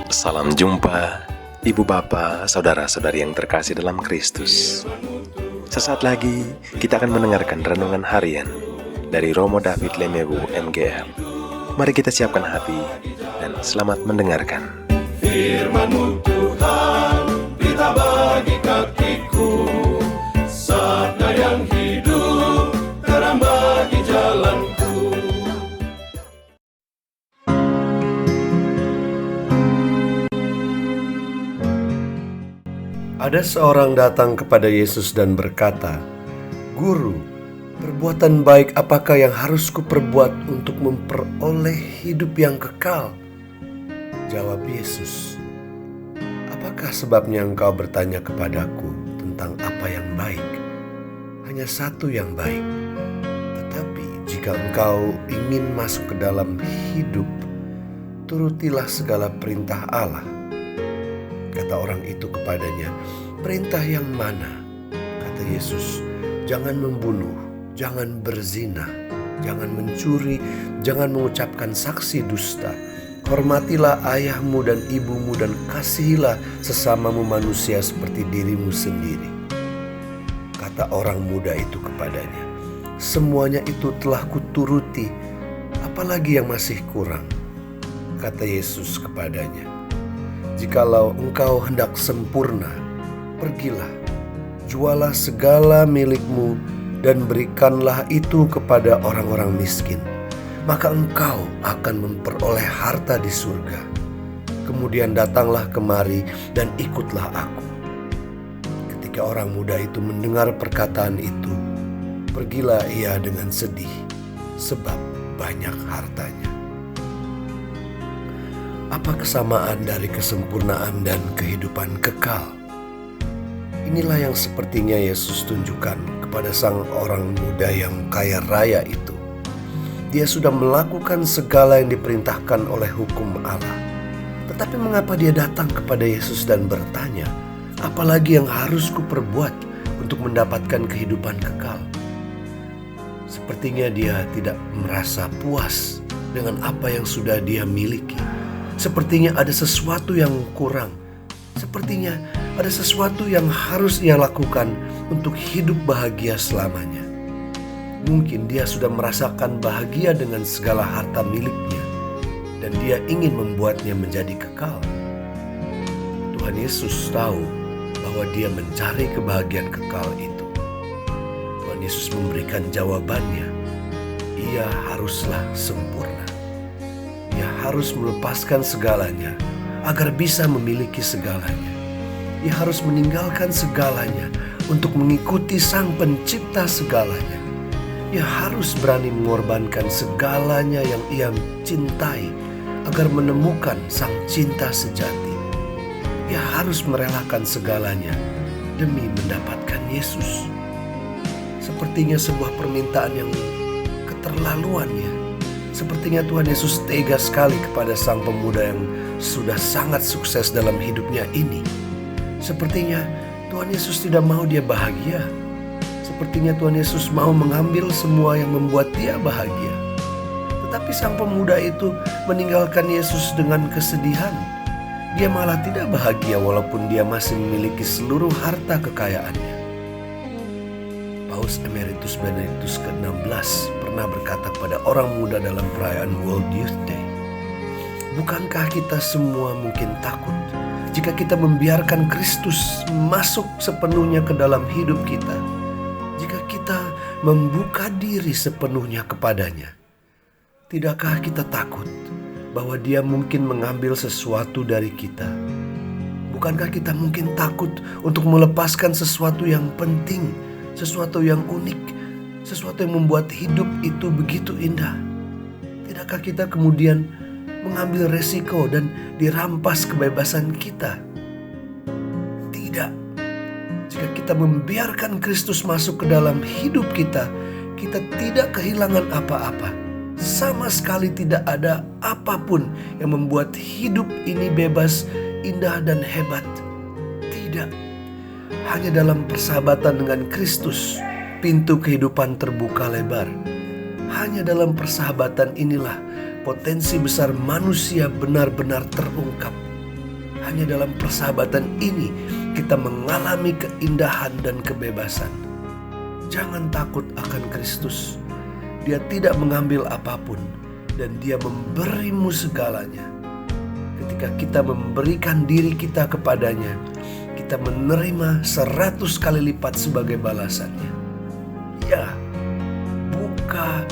Salam jumpa, Ibu Bapa, Saudara-saudari yang terkasih dalam Kristus. Sesaat lagi kita akan mendengarkan renungan harian dari Romo David Lemewu MGR. Mari kita siapkan hati dan selamat mendengarkan. Firman-Mu Tuhan, berita bagi kakiku, sabda yang hidup, terang bagi jalanku. Ada seorang datang kepada Yesus dan berkata, "Guru, perbuatan baik apakah yang harus kuperbuat untuk memperoleh hidup yang kekal?" Jawab Yesus, "Apakah sebabnya engkau bertanya kepadaku tentang apa yang baik? Hanya satu yang baik. Tetapi jika engkau ingin masuk ke dalam hidup, turutilah segala perintah Allah." Kata orang itu kepadanya, "Perintah yang mana?" Kata Yesus, "Jangan membunuh, jangan berzina, jangan mencuri, jangan mengucapkan saksi dusta. Hormatilah ayahmu dan ibumu dan kasihilah sesamamu manusia seperti dirimu sendiri." Kata orang muda itu kepadanya, "Semuanya itu telah kuturuti, apalagi yang masih kurang?" Kata Yesus kepadanya, "Jikalau engkau hendak sempurna, pergilah, jualah segala milikmu dan berikanlah itu kepada orang-orang miskin. Maka engkau akan memperoleh harta di surga. Kemudian datanglah kemari dan ikutlah aku." Ketika orang muda itu mendengar perkataan itu, pergilah ia dengan sedih, sebab banyak hartanya. Apa kesamaan dari kesempurnaan dan kehidupan kekal? Inilah yang sepertinya Yesus tunjukkan kepada sang orang muda yang kaya raya itu. Dia sudah melakukan segala yang diperintahkan oleh hukum Allah. Tetapi mengapa dia datang kepada Yesus dan bertanya, "Apalagi yang harus kuperbuat untuk mendapatkan kehidupan kekal?" Sepertinya dia tidak merasa puas dengan apa yang sudah dia miliki. Sepertinya ada sesuatu yang kurang. Sepertinya ada sesuatu yang harus ia lakukan untuk hidup bahagia selamanya. Mungkin dia sudah merasakan bahagia dengan segala harta miliknya, dan dia ingin membuatnya menjadi kekal. Tuhan Yesus tahu bahwa dia mencari kebahagiaan kekal itu. Tuhan Yesus memberikan jawabannya, ia haruslah sempurna. Ia harus melepaskan segalanya agar bisa memiliki segalanya. Ia harus meninggalkan segalanya untuk mengikuti Sang Pencipta segalanya. Ia harus berani mengorbankan segalanya yang ia cintai agar menemukan Sang Cinta sejati. Ia harus merelakan segalanya demi mendapatkan Yesus. Sepertinya sebuah permintaan yang keterlaluannya. Sepertinya Tuhan Yesus tega sekali kepada sang pemuda yang sudah sangat sukses dalam hidupnya ini. Sepertinya Tuhan Yesus tidak mau dia bahagia. Sepertinya Tuhan Yesus mau mengambil semua yang membuat dia bahagia. Tetapi sang pemuda itu meninggalkan Yesus dengan kesedihan. Dia malah tidak bahagia walaupun dia masih memiliki seluruh harta kekayaannya. Paus Emeritus Benediktus ke-16 pernah berkata kepada orang muda dalam perayaan World Youth Day, "Bukankah kita semua mungkin takut jika kita membiarkan Kristus masuk sepenuhnya ke dalam hidup kita? Jika kita membuka diri sepenuhnya kepadanya, tidakkah kita takut bahwa Dia mungkin mengambil sesuatu dari kita? Bukankah kita mungkin takut untuk melepaskan sesuatu yang penting, sesuatu yang unik, sesuatu yang membuat hidup itu begitu indah? Tidakkah kita kemudian mengambil resiko dan dirampas kebebasan kita? Tidak. Jika kita membiarkan Kristus masuk ke dalam hidup kita, kita tidak kehilangan apa-apa. Sama sekali tidak ada apapun yang membuat hidup ini bebas, indah, dan hebat. Tidak. Hanya dalam persahabatan dengan Kristus, pintu kehidupan terbuka lebar. Hanya dalam persahabatan inilah potensi besar manusia benar-benar terungkap. Hanya dalam persahabatan ini kita mengalami keindahan dan kebebasan. Jangan takut akan Kristus. Dia tidak mengambil apapun dan Dia memberimu segalanya. Ketika kita memberikan diri kita kepadanya, kita menerima 100 kali lipat sebagai balasannya. Ya, buka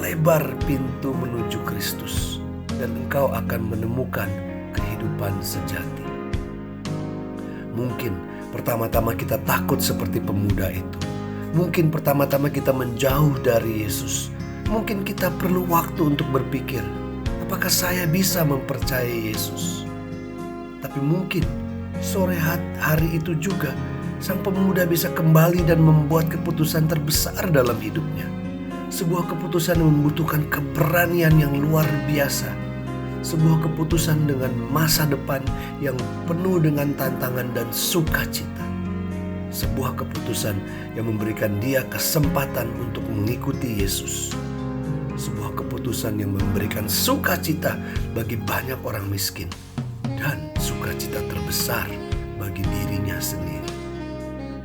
lebar pintu menuju Kristus dan engkau akan menemukan kehidupan sejati. Mungkin pertama-tama kita takut seperti pemuda itu. Mungkin pertama-tama kita menjauh dari Yesus. Mungkin kita perlu waktu untuk berpikir, apakah saya bisa mempercayai Yesus? Tapi mungkin sore hari itu juga sang pemuda bisa kembali dan membuat keputusan terbesar dalam hidupnya. Sebuah keputusan yang membutuhkan keberanian yang luar biasa. Sebuah keputusan dengan masa depan yang penuh dengan tantangan dan sukacita. Sebuah keputusan yang memberikan dia kesempatan untuk mengikuti Yesus. Sebuah keputusan yang memberikan sukacita bagi banyak orang miskin dan sukacita terbesar bagi dirinya sendiri.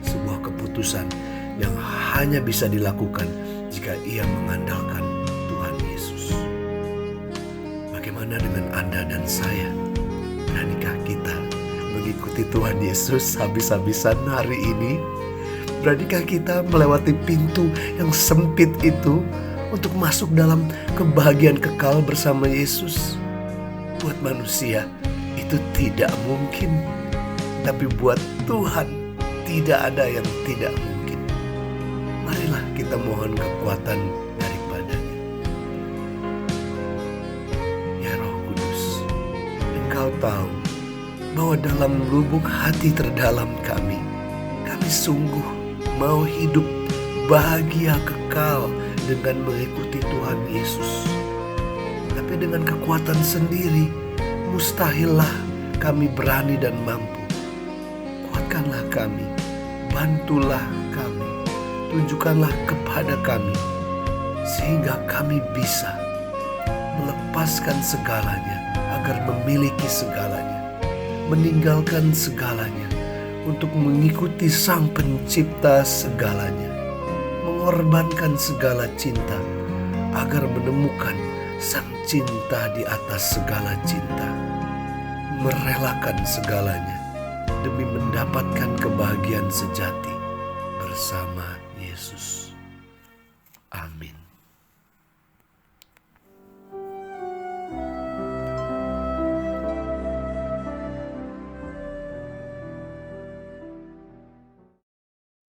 Sebuah keputusan yang hanya bisa dilakukan jika ia mengandalkan Tuhan Yesus. Bagaimana dengan Anda dan saya? Beranikah kita mengikuti Tuhan Yesus habis-habisan hari ini? Beranikah kita melewati pintu yang sempit itu untuk masuk dalam kebahagiaan kekal bersama Yesus? Buat manusia itu tidak mungkin, tapi buat Tuhan tidak ada yang tidak mungkin. Marilah kita mohon kekuatan daripadanya. Ya Roh Kudus, Engkau tahu bahwa dalam lubuk hati terdalam kami sungguh mau hidup bahagia kekal dengan mengikuti Tuhan Yesus. Tapi dengan kekuatan sendiri, mustahillah kami berani dan mampu. Kuatkanlah kami, bantulah kami, tunjukkanlah kepada kami, sehingga kami bisa melepaskan segalanya agar memiliki segalanya, meninggalkan segalanya untuk mengikuti Sang Pencipta segalanya, mengorbankan segala cinta agar menemukan Sang Cinta di atas segala cinta, merelakan segalanya demi mendapatkan kebahagiaan sejati bersama